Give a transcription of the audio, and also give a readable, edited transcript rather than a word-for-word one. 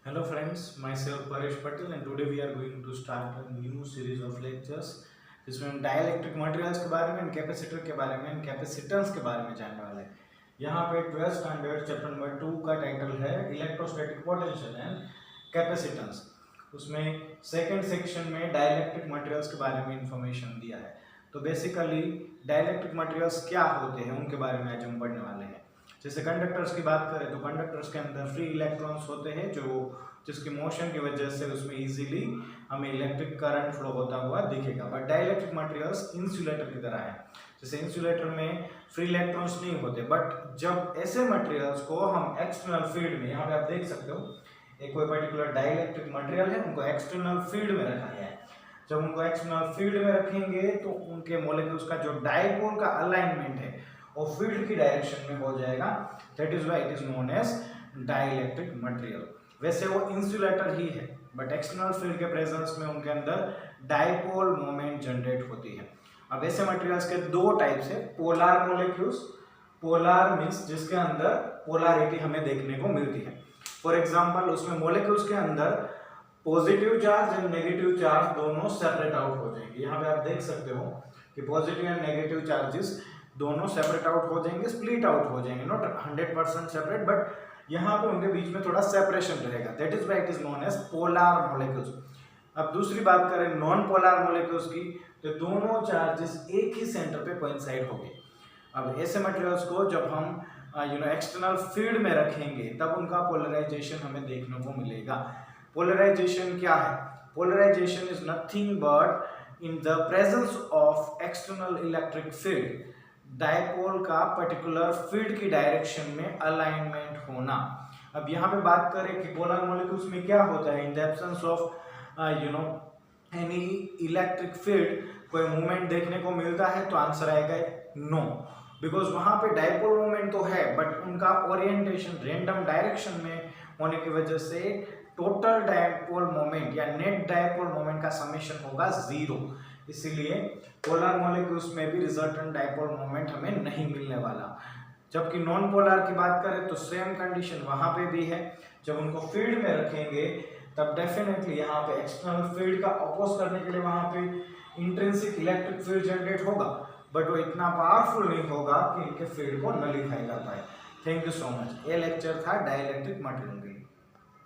Hello friends, myself Paresh Patel and today we are going to start a new series of lectures जिसमें हम dielectric materials के बारे में, capacitor के बारे में, कैपेसिटेंस के बारे में जानने वाले हैं। यहाँ पे 12th स्टैंडर्ड चैप्टर नंबर 2 का टाइटल है इलेक्ट्रोस्टैटिक पोटेंशियल एंड कैपेसिटेंस। उसमें सेकंड सेक्शन में डाइलेक्ट्रिक मटेरियल्स के बारे में इंफॉर्मेशन दिया है। तो बेसिकली डाइलेक्ट्रिक मटेरियल्स क्या होते हैं उनके बारे में आज हम पढ़ने वाले हैं। जैसे कंडक्टर्स की बात करें तो कंडक्टर्स के अंदर फ्री इलेक्ट्रॉन्स होते हैं जिसकी मोशन की वजह से उसमें इजीली हमें इलेक्ट्रिक करंट फ्लो होता हुआ दिखेगा। बट डाइलेक्ट्रिक मटेरियल्स इंसुलेटर की तरह है। जैसे इंसुलेटर में फ्री इलेक्ट्रॉन्स नहीं होते, बट जब ऐसे मटेरियल्स को हम एक्सटर्नल फील्ड में, यहाँ पे आप देख सकते हो एक कोई पर्टिकुलर डाइलेक्ट्रिक मटेरियल है, उनको एक्सटर्नल फील्ड में रखा गया है। जब उनको एक्सटर्नल फील्ड में रखेंगे तो उनके मॉलिक्यूल्स का जो डाइपोल का अलाइनमेंट है वो फील्ड की डायरेक्शन में हो जाएगा। That is why it is known as dielectric material. वैसे वो इंसुलेटर ही है, बट एक्सटर्नल फील्ड के प्रेजेंस में उनके अंदर डाइपोल मोमेंट जनरेट होती है। अब ऐसे मटेरियल्स के दो टाइप्स है, पोलर मॉलिक्यूल्स। पोलर मींस जिसके अंदर पोलैरिटी हमें देखने को मिलती है। फॉर एग्जांपल उसमें मॉलिक्यूल्स के अंदर positive charge and negative charge दोनों सेपरेट आउट हो जाएंगे। यहाँ पे आप देख सकते हो कि पॉजिटिव एंड नेगेटिव चार्जेस दोनों सेपरेट आउट हो जाएंगे, स्प्लिट आउट हो जाएंगे, नॉट 100% सेपरेट, बट यहाँ पे उनके बीच में थोड़ा सेपरेशन रहेगा। That is why it is known as polar molecules. अब दूसरी बात करें नॉन पोलर मॉलिक्यूल्स की, तो दोनों चार्जेस एक ही सेंटर पे कोइंसाइड होंगे। अब ऐसे मटेरियल्स को जब हम एक्सटर्नल फील्ड में रखेंगे तब उनका पोलराइजेशन हमें देखने को मिलेगा। पोलराइजेशन क्या है? Polarization is nothing but in the presence of external electric field, dipole का पर्टिकुलर फील्ड की डायरेक्शन में अलाइनमेंट होना। अब यहाँ पे बात करें कि पोलर मॉलिक्यूल्स में क्या होता है, in the absence of any electric field कोई मूवमेंट देखने को मिलता है, तो आंसर आएगा नो, बिकॉज वहां पे डायपोल मूवमेंट तो है बट उनका ओरिएंटेशन रैंडम डायरेक्शन में होने की वजह से टोटल डायपोल मोमेंट या नेट डायपोल मोमेंट का समेशन होगा 0। इसीलिए पोलर मॉलिक्यूल्स में भी रिजल्टेंट डायपोल मोमेंट हमें नहीं मिलने वाला। जबकि नॉन पोलर की बात करें तो सेम कंडीशन वहां पे भी है। जब उनको फील्ड में रखेंगे तब डेफिनेटली यहाँ पे एक्सटर्नल फील्ड का अपोज करने के लिए वहां पे इंट्रिंसिक इलेक्ट्रिक फील्ड जनरेट होगा, बट वो इतना पावरफुल नहीं होगा कि इनके फील्ड को नलीफाई कर पाए। Thank you so much. ये लेक्चर था डाइलेक्ट्रिक मटेरियल।